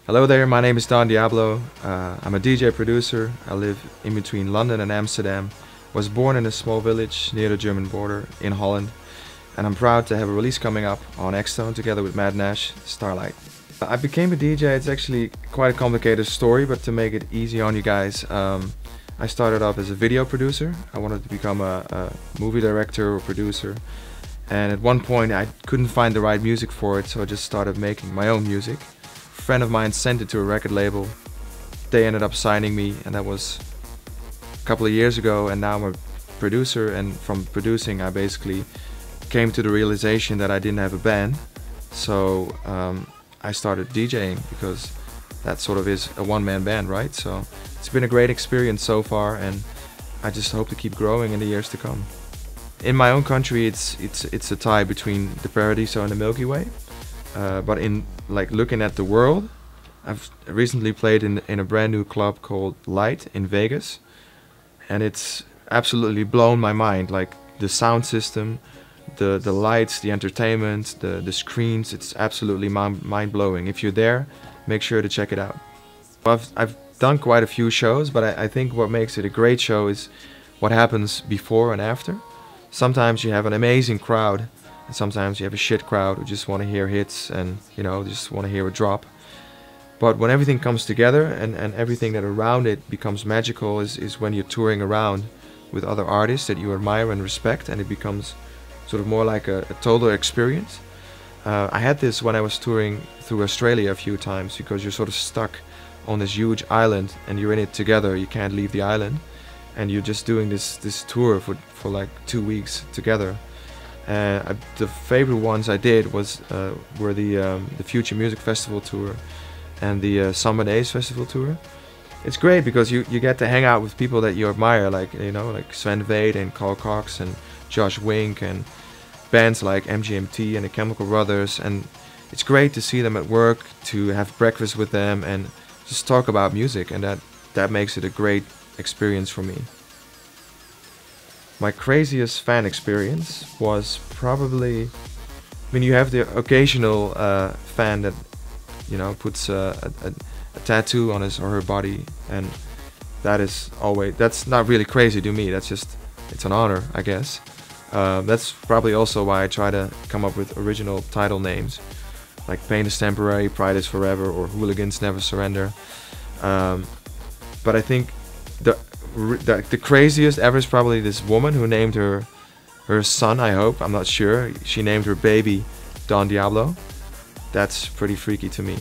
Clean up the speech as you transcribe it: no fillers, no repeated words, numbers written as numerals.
Hello there, my name is Diablo. I'm a DJ producer. I live in between London and Amsterdam. Was born in a small village near the German border in Holland. And I'm proud to have a release coming up on Axtone together with Mad Nash, Starlight. I became a DJ. It's actually quite a complicated story, but to make it easy on you guys, I started off as a video producer. I wanted to become a movie director or producer. And at one point I couldn't find the right music for it, so I just started making my own music. A friend of mine sent it to a record label. They ended up signing me, and that was a couple of years ago, and now I'm a producer, and from producing I basically came to the realization that I didn't have a band. So I started DJing, because that sort of is a one-man band, right? So it's been a great experience so far, and I just hope to keep growing in the years to come. In my own country, it's a tie between the Paradiso and the Milky Way. But in looking at the world, I've recently played in a brand new club called Light in Vegas, and it's absolutely blown my mind. Like the sound system, the lights, the entertainment, the screens, it's absolutely mind-blowing. If you're there, make sure to check it out. I've done quite a few shows, but I think what makes it a great show is what happens before and after. Sometimes you have an amazing crowd, and sometimes you have a shit crowd who just want to hear hits and, you know, just want to hear a drop. But when everything comes together and everything that around it becomes magical is when you're touring around with other artists that you admire and respect, and it becomes sort of more like a total experience. I had this when I was touring through Australia a few times, because you're sort of stuck on this huge island and you're in it together. You can't leave the island, and you're just doing this tour for like 2 weeks together. The favorite ones I did were the Future Music Festival tour and the Summer Days Festival tour. It's great because you get to hang out with people that you admire, like, you know, like Sven Väth and Carl Cox and Josh Wink, and bands like MGMT and the Chemical Brothers. And it's great to see them at work, to have breakfast with them and just talk about music, and that makes it a great experience for me. My craziest fan experience was probably, I mean, you have the occasional fan that, you know, puts a tattoo on his or her body, and that's not really crazy to me. That's just, it's an honor, I guess. That's probably also why I try to come up with original title names, like Pain is Temporary, Pride is Forever, or Hooligans Never Surrender. But I think the craziest ever is probably this woman who named her son, I hope, I'm not sure, she named her baby Don Diablo. That's pretty freaky to me.